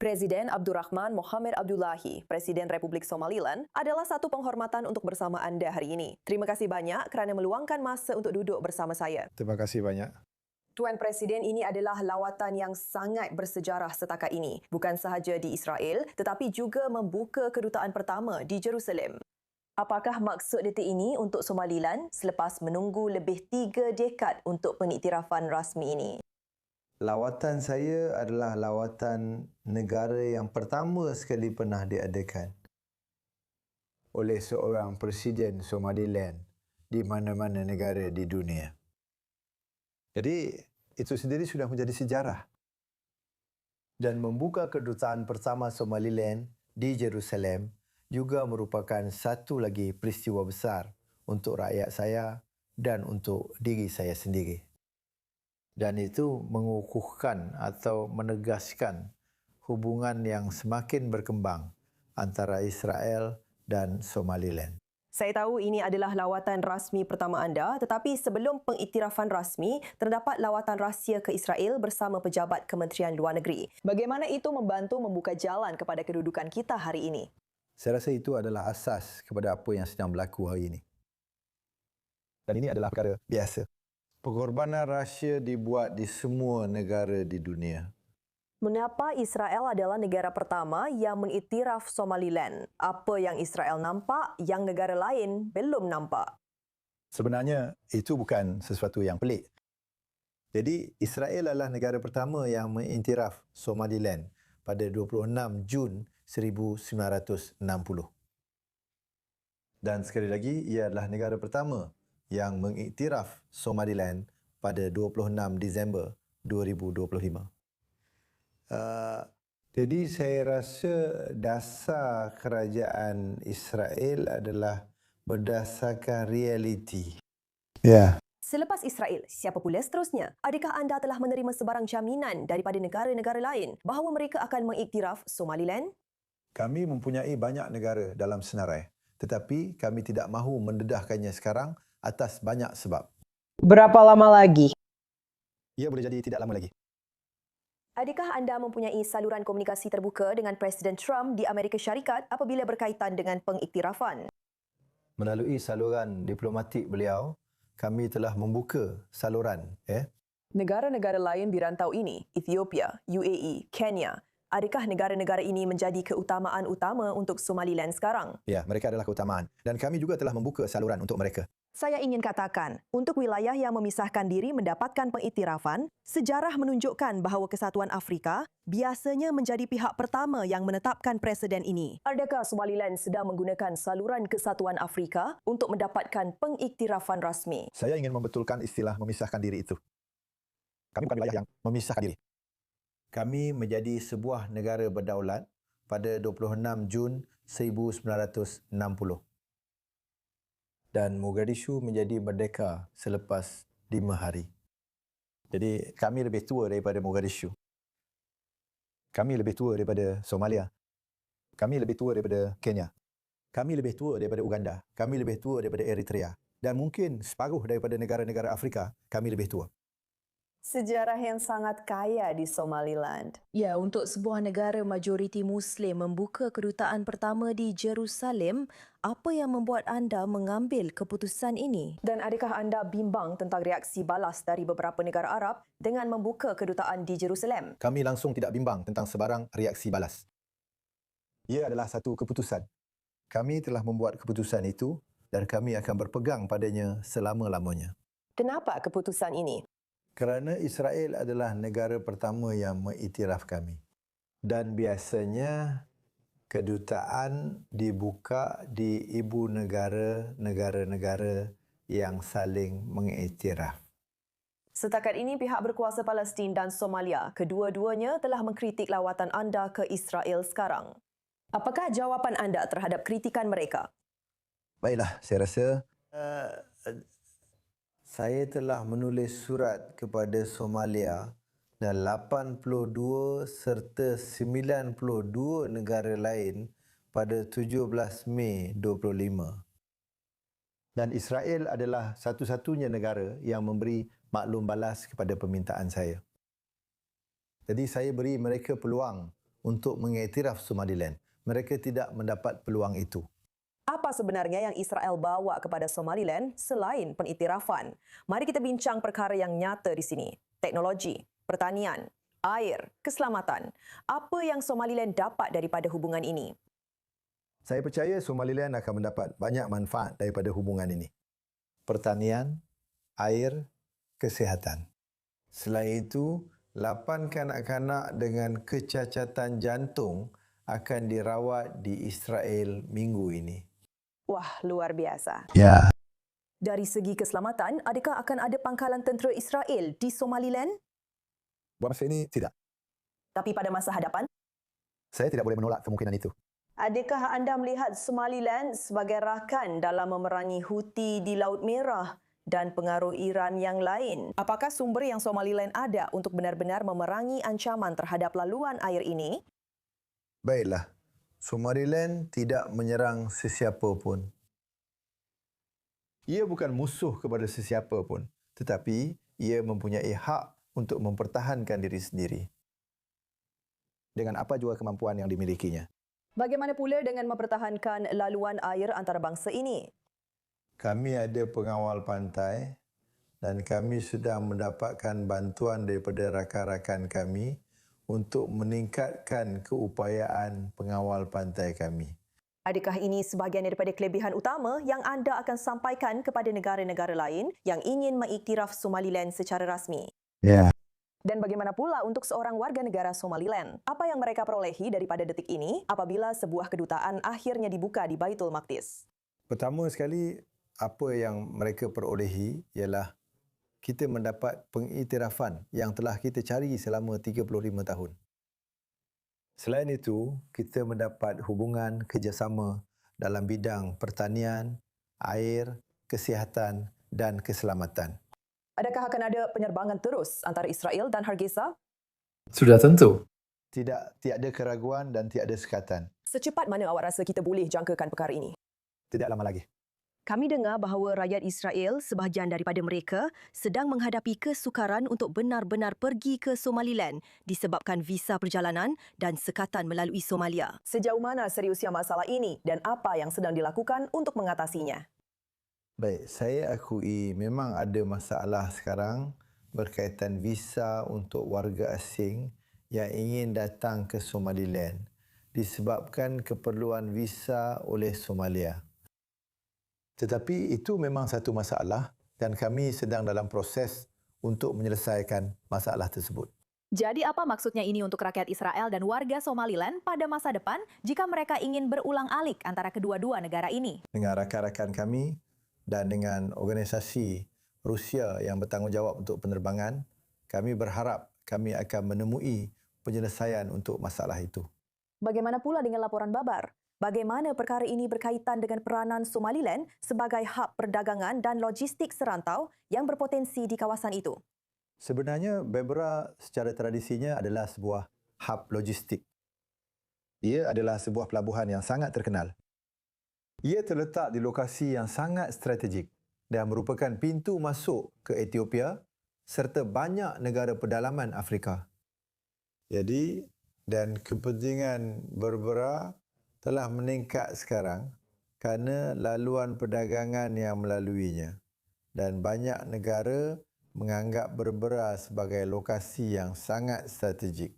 Presiden Abdul Rahman Mohamed Abdullahi, Presiden Republik Somaliland, adalah satu penghormatan untuk bersama anda hari ini. Terima kasih banyak kerana meluangkan masa untuk duduk bersama saya. Terima kasih banyak. Tuan Presiden, ini adalah lawatan yang sangat bersejarah setakat ini. Bukan sahaja di Israel, tetapi juga membuka kedutaan pertama di Jerusalem. Apakah maksud detik ini untuk Somaliland selepas menunggu lebih 3 dekad untuk pengiktirafan rasmi ini? Lawatan saya adalah lawatan negara yang pertama sekali pernah diadakan oleh seorang Presiden Somaliland di mana-mana negara di dunia. Jadi, itu sendiri sudah menjadi sejarah. Dan membuka kedutaan pertama Somaliland di Jerusalem juga merupakan satu lagi peristiwa besar untuk rakyat saya dan untuk diri saya sendiri. Dan itu mengukuhkan atau menegaskan hubungan yang semakin berkembang antara Israel dan Somaliland. Saya tahu ini adalah lawatan rasmi pertama anda, tetapi sebelum pengiktirafan rasmi, terdapat lawatan rahsia ke Israel bersama pejabat Kementerian Luar Negeri. Bagaimana itu membantu membuka jalan kepada kedudukan kita hari ini? Saya rasa itu adalah asas kepada apa yang sedang berlaku hari ini. Dan ini adalah perkara biasa. Pengorbanan rahsia dibuat di semua negara di dunia. Mengapa Israel adalah negara pertama yang mengiktiraf Somaliland? Apa yang Israel nampak yang negara lain belum nampak? Sebenarnya itu bukan sesuatu yang pelik. Jadi Israel adalah negara pertama yang mengiktiraf Somaliland pada 26 Jun 1960. Dan sekali lagi ia adalah negara pertama yang mengiktiraf Somaliland pada 26 Disember 2025. Jadi saya rasa dasar kerajaan Israel adalah berdasarkan realiti. Ya. Selepas Israel, siapa pula seterusnya? Adakah anda telah menerima sebarang jaminan daripada negara-negara lain bahawa mereka akan mengiktiraf Somaliland? Kami mempunyai banyak negara dalam senarai, tetapi kami tidak mahu mendedahkannya sekarang atas banyak sebab. Berapa lama lagi? Ia boleh jadi tidak lama lagi. Adakah anda mempunyai saluran komunikasi terbuka dengan Presiden Trump di Amerika Syarikat apabila berkaitan dengan pengiktirafan? Melalui saluran diplomatik beliau, kami telah membuka saluran. Negara-negara lain di rantau ini, Ethiopia, UAE, Kenya, adakah negara-negara ini menjadi keutamaan utama untuk Somaliland sekarang? Ya, mereka adalah keutamaan. Dan kami juga telah membuka saluran untuk mereka. Saya ingin katakan, untuk wilayah yang memisahkan diri mendapatkan pengiktirafan, sejarah menunjukkan bahawa Kesatuan Afrika biasanya menjadi pihak pertama yang menetapkan presiden ini. Adakah Somaliland sedang menggunakan saluran Kesatuan Afrika untuk mendapatkan pengiktirafan rasmi? Saya ingin membetulkan istilah memisahkan diri itu. Kami bukan wilayah yang memisahkan diri. Kami menjadi sebuah negara berdaulat pada 26 Jun 1960. Dan Mogadishu menjadi merdeka selepas 5 hari. Jadi kami lebih tua daripada Mogadishu. Kami lebih tua daripada Somalia. Kami lebih tua daripada Kenya. Kami lebih tua daripada Uganda. Kami lebih tua daripada Eritrea. Dan mungkin separuh daripada negara-negara Afrika, kami lebih tua. Sejarah yang sangat kaya di Somaliland. Ya, untuk sebuah negara majoriti Muslim membuka kedutaan pertama di Jerusalem, apa yang membuat anda mengambil keputusan ini? Dan adakah anda bimbang tentang reaksi balas dari beberapa negara Arab dengan membuka kedutaan di Jerusalem? Kami langsung tidak bimbang tentang sebarang reaksi balas. Ia adalah satu keputusan. Kami telah membuat keputusan itu dan kami akan berpegang padanya selama-lamanya. Kenapa keputusan ini? Kerana Israel adalah negara pertama yang mengiktiraf kami. Dan biasanya kedutaan dibuka di ibu negara-negara yang saling mengiktiraf. Setakat ini, pihak berkuasa Palestin dan Somalia, kedua-duanya telah mengkritik lawatan anda ke Israel sekarang. Apakah jawapan anda terhadap kritikan mereka? Baiklah, saya rasa saya telah menulis surat kepada Somalia dan 82 serta 92 negara lain pada 17 Mei 25. Dan Israel adalah satu-satunya negara yang memberi maklum balas kepada permintaan saya. Jadi saya beri mereka peluang untuk mengiktiraf Somaliland. Mereka tidak mendapat peluang itu. Apa sebenarnya yang Israel bawa kepada Somaliland selain pengiktirafan? Mari kita bincang perkara yang nyata di sini. Teknologi, pertanian, air, keselamatan. Apa yang Somaliland dapat daripada hubungan ini? Saya percaya Somaliland akan mendapat banyak manfaat daripada hubungan ini. Pertanian, air, kesihatan. Selain itu, 8 kanak-kanak dengan kecacatan jantung akan dirawat di Israel minggu ini. Wah, luar biasa. Ya. Dari segi keselamatan, adakah akan ada pangkalan tentera Israel di Somaliland? Buat masa ini, tidak. Tapi pada masa hadapan? Saya tidak boleh menolak kemungkinan itu. Adakah anda melihat Somaliland sebagai rakan dalam memerangi Houthi di Laut Merah dan pengaruh Iran yang lain? Apakah sumber yang Somaliland ada untuk benar-benar memerangi ancaman terhadap laluan air ini? Baiklah, Somaliland tidak menyerang sesiapa pun. Ia bukan musuh kepada sesiapa pun, tetapi ia mempunyai hak untuk mempertahankan diri sendiri dengan apa jua kemampuan yang dimilikinya. Bagaimana pula dengan mempertahankan laluan air antarabangsa ini? Kami ada pengawal pantai dan kami sudah mendapatkan bantuan daripada rakan-rakan kami untuk meningkatkan keupayaan pengawal pantai kami. Adakah ini sebahagian daripada kelebihan utama yang anda akan sampaikan kepada negara-negara lain yang ingin mengiktiraf Somaliland secara rasmi? Ya. Dan bagaimana pula untuk seorang warga negara Somaliland? Apa yang mereka perolehi daripada detik ini apabila sebuah kedutaan akhirnya dibuka di Baitul Maqdis? Pertama sekali, apa yang mereka perolehi ialah kita mendapat pengiktirafan yang telah kita cari selama 35 tahun. Selain itu, kita mendapat hubungan kerjasama dalam bidang pertanian, air, kesihatan dan keselamatan. Adakah akan ada penyerbangan terus antara Israel dan Hargeisa? Sudah tentu. Tiada keraguan dan tiada sekatan. Secepat mana awak rasa kita boleh jangkakan perkara ini? Tidak lama lagi. Kami dengar bahawa rakyat Israel, sebahagian daripada mereka, sedang menghadapi kesukaran untuk benar-benar pergi ke Somaliland disebabkan visa perjalanan dan sekatan melalui Somalia. Sejauh mana seriusnya masalah ini dan apa yang sedang dilakukan untuk mengatasinya? Baik, saya akui memang ada masalah sekarang berkaitan visa untuk warga asing yang ingin datang ke Somaliland disebabkan keperluan visa oleh Somalia. Tetapi itu memang satu masalah dan kami sedang dalam proses untuk menyelesaikan masalah tersebut. Jadi apa maksudnya ini untuk rakyat Israel dan warga Somaliland pada masa depan jika mereka ingin berulang-alik antara kedua-dua negara ini? Dengan rakan-rakan kami dan dengan organisasi Rusia yang bertanggungjawab untuk penerbangan, kami berharap kami akan menemui penyelesaian untuk masalah itu. Bagaimana pula dengan laporan Babar? Bagaimana perkara ini berkaitan dengan peranan Somaliland sebagai hub perdagangan dan logistik serantau yang berpotensi di kawasan itu? Sebenarnya, Berbera secara tradisinya adalah sebuah hub logistik. Ia adalah sebuah pelabuhan yang sangat terkenal. Ia terletak di lokasi yang sangat strategik dan merupakan pintu masuk ke Ethiopia serta banyak negara pedalaman Afrika. Jadi, dan kepentingan Berbera telah meningkat sekarang kerana laluan perdagangan yang melaluinya dan banyak negara menganggap Berbera sebagai lokasi yang sangat strategik.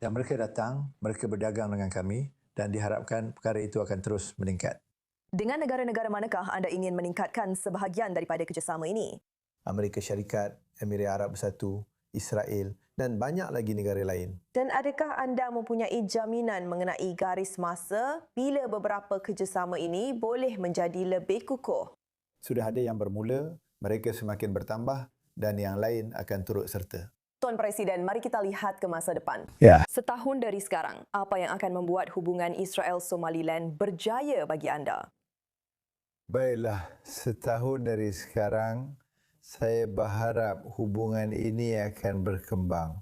Dan mereka datang, mereka berdagang dengan kami dan diharapkan perkara itu akan terus meningkat. Dengan negara-negara manakah anda ingin meningkatkan sebahagian daripada kerjasama ini? Amerika Syarikat, Emirat Arab Bersatu, Israel dan banyak lagi negara lain. Dan adakah anda mempunyai jaminan mengenai garis masa bila beberapa kerjasama ini boleh menjadi lebih kukuh? Sudah ada yang bermula, mereka semakin bertambah dan yang lain akan turut serta. Tuan Presiden, mari kita lihat ke masa depan. Ya. Setahun dari sekarang, apa yang akan membuat hubungan Israel-Somaliland berjaya bagi anda? Baiklah, setahun dari sekarang, saya berharap hubungan ini akan berkembang.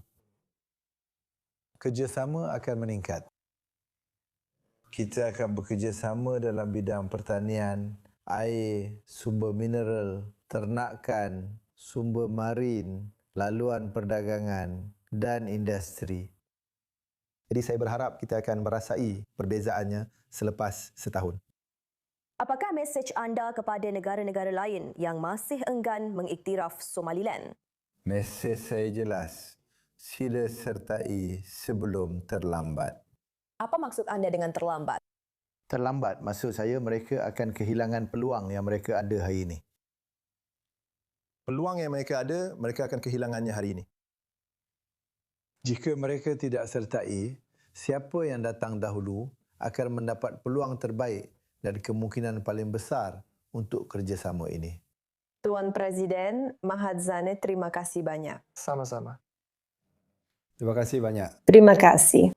Kerjasama akan meningkat. Kita akan bekerjasama dalam bidang pertanian, air, sumber mineral, ternakan, sumber marin, laluan perdagangan dan industri. Jadi saya berharap kita akan merasai perbezaannya selepas setahun. Apakah mesej anda kepada negara-negara lain yang masih enggan mengiktiraf Somaliland? Mesej saya jelas, sila sertai sebelum terlambat. Apa maksud anda dengan terlambat? Terlambat, maksud saya mereka akan kehilangan peluang yang mereka ada hari ini. Peluang yang mereka ada, mereka akan kehilangannya hari ini. Jika mereka tidak sertai, siapa yang datang dahulu akan mendapat peluang terbaik dan kemungkinan paling besar untuk kerjasama ini. Tuan Presiden Mahathir, terima kasih banyak. Sama-sama. Terima kasih banyak. Terima kasih.